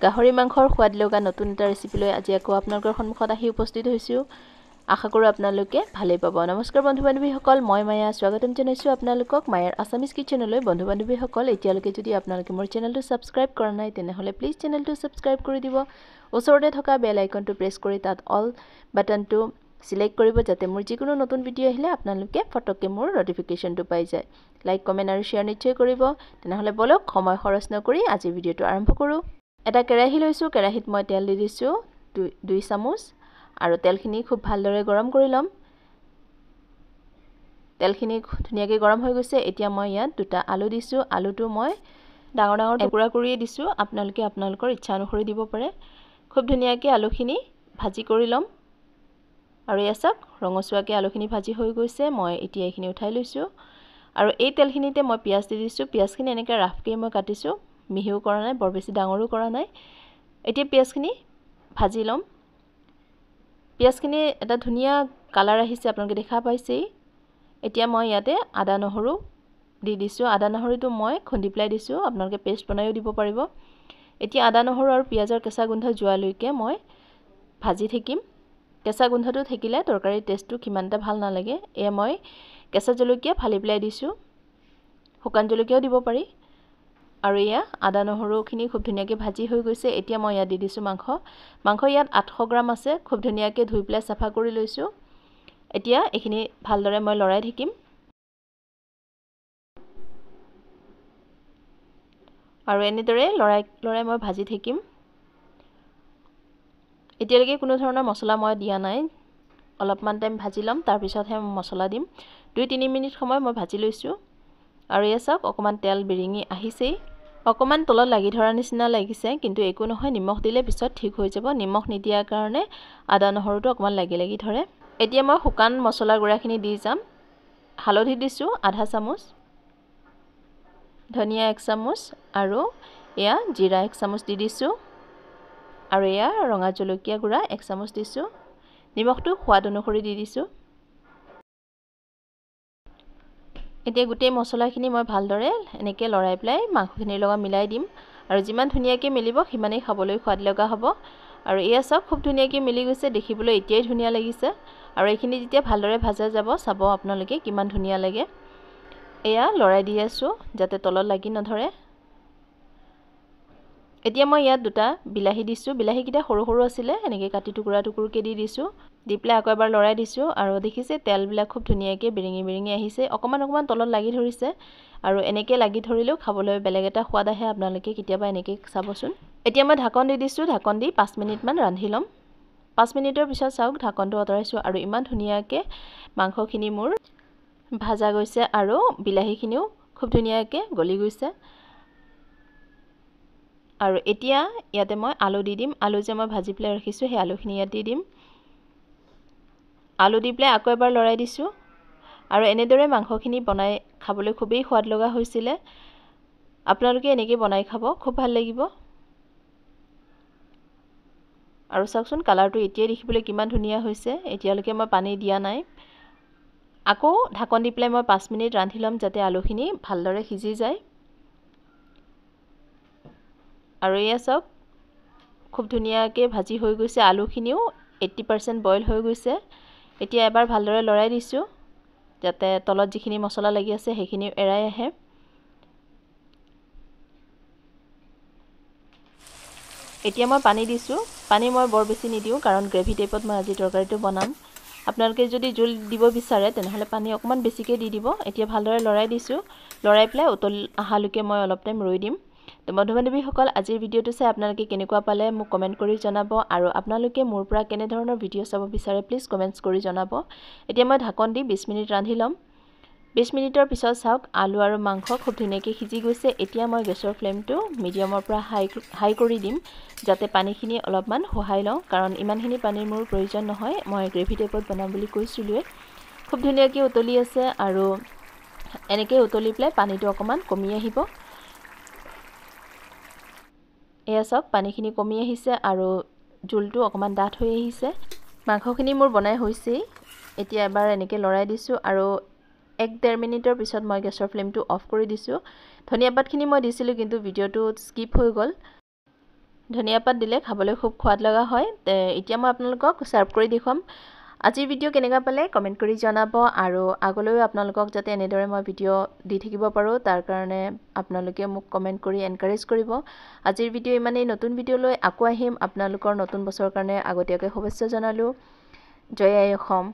গাহৰি মাংসৰ সোৱাদ লগা নতুন এটা ৰেচিপি লৈ আজি আকৌ আপোনালোকৰ সন্মুখত আহি উপস্থিত হৈছোঁ। আশা কৰোঁ আপোনালোকে ভালেই পাব। নমস্কাৰ বন্ধু বান্ধৱীসকল, মই মায়া স্বাগতম জনাইছোঁ আপোনালোকক মায়াৰ আছামিজ কিচেনলৈ। বন্ধু বান্ধৱীসকল, এতিয়ালৈকে যদি আপোনালোকে মোৰ চেনেলটো ছাবস্ক্ৰাইব কৰা নাই তেনেহ'লে প্লিজ চেনেলটো ছাবস্ক্ৰাইব কৰি দিব। ওচৰতে থকা বেল আইকনটো প্ৰেছ কৰি তাত অল বাটনটো সিলেক্ট কৰিব, যাতে মোৰ যিকোনো নতুন ভিডিঅ' আহিলে আপোনালোকে ফটককৈ মোৰ নটিফিকেশ্যনটো পাই যায়। লাইক কমেণ্ট আৰু শ্বেয়াৰ নিশ্চয় কৰিব। তেনেহ'লে বলক সময় খৰচ নকৰি আজি ভিডিঅ'টো আৰম্ভ কৰোঁ। এটা কেৰাহী লৈছোঁ, কেৰাহীত মই তেল দি দিছোঁ 2 চামুচ আৰু তেলখিনি খুব ভালদৰে গৰম কৰি ল'ম। তেলখিনি ধুনীয়াকৈ গৰম হৈ গৈছে। এতিয়া মই ইয়াত 2টা আলু দিছোঁ। আলুটো মই ডাঙৰ ডাঙৰ টুকুৰা কৰিয়ে দিছোঁ, আপোনালোকে আপোনালোকৰ ইচ্ছা অনুসৰি দিব পাৰে। খুব ধুনীয়াকৈ আলুখিনি ভাজি কৰি ল'ম আৰু এয়া চাওক ৰঙচুৱাকৈ আলুখিনি ভাজি হৈ গৈছে। মই এতিয়া এইখিনি উঠাই লৈছোঁ আৰু এই তেলখিনিতে মই পিঁয়াজ দি দিছোঁ। পিঁয়াজখিনি এনেকৈ ৰাফকৈ মই কাটিছোঁ, মিহিও কৰা নাই, বৰ বেছি ডাঙৰো কৰা নাই। এতিয়া পিঁয়াজখিনি ভাজি ল'ম। পিঁয়াজখিনি এটা ধুনীয়া কালাৰ আহিছে, আপোনালোকে দেখা পাইছেই। এতিয়া মই ইয়াতে আদা নহৰু দি দিছোঁ। আদা নহৰুটো মই খুন্দি পেলাই দিছোঁ, আপোনালোকে পেষ্ট বনাইও দিব পাৰিব। এতিয়া আদা নহৰু আৰু পিঁয়াজৰ কেঁচা গোন্ধ যোৱালৈকে মই ভাজি থাকিম। কেঁচা গোন্ধটো থাকিলে তৰকাৰীৰ টেষ্টটো কিমান এটা ভাল নালাগে। এয়া মই কেঁচা জলকীয়া ফালি পেলাই দিছোঁ, শুকান জলকীয়াও দিব পাৰি। আৰু এয়া আদা নহৰুখিনি খুব ধুনীয়াকৈ ভাজি হৈ গৈছে। এতিয়া মই ইয়াত দি দিছোঁ মাংস ইয়াত 800 গ্ৰাম আছে। খুব ধুনীয়াকৈ ধুই পেলাই চাফা কৰি লৈছোঁ। এতিয়া এইখিনি ভালদৰে মই লৰাই থাকিম আৰু এনেদৰে লৰাই মই ভাজি থাকিম। এতিয়ালৈকে কোনো ধৰণৰ মছলা মই দিয়া নাই। অলপমান টাইম ভাজি ল'ম, তাৰপিছতহে মছলা দিম। 2-3 মিনিট সময় মই ভাজি লৈছোঁ আৰু এয়া চাওক অকণমান তেল বিৰিঙি আহিছেই। অকণমান তলত লাগি ধৰা নিচিনা লাগিছে, কিন্তু একো নহয়, নিমখ দিলে পিছত ঠিক হৈ যাব। নিমখ নিদিয়াৰ কাৰণে আদা নহৰুটো অকণমান লাগি ধৰে। এতিয়া মই শুকান মছলা গুড়াখিনি দি যাম। হালধি দিছোঁ আধা চামুচ, ধনিয়া 1 চামুচ আৰু এয়া জিৰা 1 চামুচ দি দিছোঁ আৰু এয়া ৰঙা জলকীয়া গুড়া 1 চামুচ দিছোঁ। নিমখটো সোৱাদ অনুসৰি দি দিছোঁ। এতিয়া গোটেই মছলাখিনি মই ভালদৰে এনেকৈ লৰাই পেলাই মাংসখিনিৰ লগত মিলাই দিম আৰু যিমান ধুনীয়াকৈ মিলিব সিমানেই খাবলৈ সোৱাদ লগা হ'ব। আৰু এয়া চাওক খুব ধুনীয়াকৈ মিলি গৈছে, দেখিবলৈ এতিয়াই ধুনীয়া লাগিছে। আৰু এইখিনি যেতিয়া ভালদৰে ভাজা যাব, চাব আপোনালোকে কিমান ধুনীয়া লাগে। এয়া লৰাই দি আছোঁ যাতে তলত লাগি নধৰে। এতিয়া মই ইয়াত 2টা বিলাহী দিছোঁ। বিলাহীকেইটা সৰু সৰু আছিলে, এনেকৈ কাটি টুকুৰাকৈ দি দিছোঁ। দি পেলাই আকৌ এবাৰ লৰাই দিছোঁ আৰু দেখিছে তেলবিলাক খুব ধুনীয়াকৈ বিৰিঙি আহিছে। অকণমান তলত লাগি ধৰিছে আৰু এনেকৈ লাগি ধৰিলেও খাবলৈ বেলেগ এটা সোৱাদ আহে। আপোনালোকে কেতিয়াবা এনেকৈ চাবচোন। এতিয়া মই ঢাকন দি দিছোঁ। ঢাকন দি 5 মিনিটমান ৰান্ধি ল'ম। 5 মিনিটৰ পিছত চাওক ঢাকনটো আঁতৰাইছোঁ আৰু ইমান ধুনীয়াকৈ মাংসখিনি মোৰ ভাজা গৈছে আৰু বিলাহীখিনিও খুব ধুনীয়াকৈ গলি গৈছে। আৰু এতিয়া ইয়াতে মই আলু দি দিম। আলু যে মই ভাজি পেলাই ৰাখিছোঁ, সেই আলুখিনি ইয়াত দি দিম। আলু দি পেলাই আকৌ এবাৰ লৰাই দিছোঁ আৰু এনেদৰে মাংসখিনি বনাই খাবলৈ খুবেই সোৱাদ লগা হৈছিলে। আপোনালোকে এনেকৈ বনাই খাব, খুব ভাল লাগিব। আৰু চাওকচোন কালাৰটো এতিয়াই দেখিবলৈ কিমান ধুনীয়া হৈছে। এতিয়ালৈকে মই পানী দিয়া নাই। আকৌ ঢাকন দি পেলাই মই 5 মিনিট ৰান্ধি ল'ম, যাতে আলুখিনি ভালদৰে সিজি যায়। আৰু এয়া চাওক খুব ধুনীয়াকৈ ভাজি হৈ গৈছে। আলুখিনিও 80% বইল হৈ গৈছে। এতিয়া এবাৰ ভালদৰে লৰাই দিছোঁ, যাতে তলত যিখিনি মছলা লাগি আছে সেইখিনি এৰাই আহে। এতিয়া মই পানী দিছোঁ। পানী মই বৰ বেছি নিদিওঁ, কাৰণ গ্ৰেভি টাইপত মই আজি তৰকাৰীটো বনাম। আপোনালোকে যদি জোল দিব বিচাৰে তেনেহ'লে পানী অকণমান বেছিকৈ দি দিব। এতিয়া ভালদৰে লৰাই দিছোঁ। লৰাই পেলাই উতলি অহালৈকে মই অলপ টাইম ৰৈ দিম। তো বন্ধু বান্ধৱীসকল, আজিৰ ভিডিঅ'টো চাই আপোনালোকে কেনেকুৱা পালে মোক কমেণ্ট কৰি জনাব আৰু আপোনালোকে মোৰ পৰা কেনেধৰণৰ ভিডিঅ' চাব বিচাৰে প্লিজ কমেণ্টছ কৰি জনাব। এতিয়া মই ঢাকন দি 20 মিনিট ৰান্ধি ল'ম। 20 মিনিটৰ পিছত চাওক আলু আৰু মাংস খুব ধুনীয়াকৈ সিজি গৈছে। এতিয়া মই গেছৰ ফ্লেমটো মিডিয়ামৰ পৰা হাই কৰি দিম, যাতে পানীখিনি অলপমান শোহাই লওঁ, কাৰণ ইমানখিনি পানীৰ মোৰ প্ৰয়োজন নহয়। মই গ্ৰেভি টাইপত বনাম বুলি কৈছিলোঁৱে। খুব ধুনীয়াকৈ উতলি আছে আৰু এনেকৈ উতলি পেলাই পানীটো অকণমান কমি আহিব। এয়া চাওক পানীখিনি কমি আহিছে আৰু জোলটো অকণমান ডাঠ হৈ আহিছে। মাংসখিনি মোৰ বনাই হৈছেই। এতিয়া এবাৰ এনেকৈ লৰাই দিছোঁ আৰু 1-1.5 মিনিটৰ পিছত মই গেছৰ ফ্লেমটো অফ কৰি দিছোঁ। ধনিয়া পাতখিনি মই দিছিলোঁ, কিন্তু ভিডিঅ'টো স্কিপ হৈ গ'ল। ধনিয়া পাত দিলে খাবলৈ খুব সোৱাদ লগা হয় এতিয়া মই আপোনালোকক সাৰ্ভ কৰি দেখুৱাম আজিৰ ভিডিঅ' কেনেকুৱা পালে কমেণ্ট কৰি জনাব আৰু আগলৈও আপোনালোকক যাতে এনেদৰে মই ভিডিঅ' দি থাকিব পাৰোঁ তাৰ কাৰণে আপোনালোকে মোক কমেণ্ট কৰি এনকাৰেজ কৰিব আজিৰ ভিডিঅ' ইমানেই নতুন ভিডিঅ' লৈ আকৌ আহিম আপোনালোকৰ নতুন বছৰৰ কাৰণে আগতীয়াকৈ শুভেচ্ছা জনালোঁ জয় আই অসম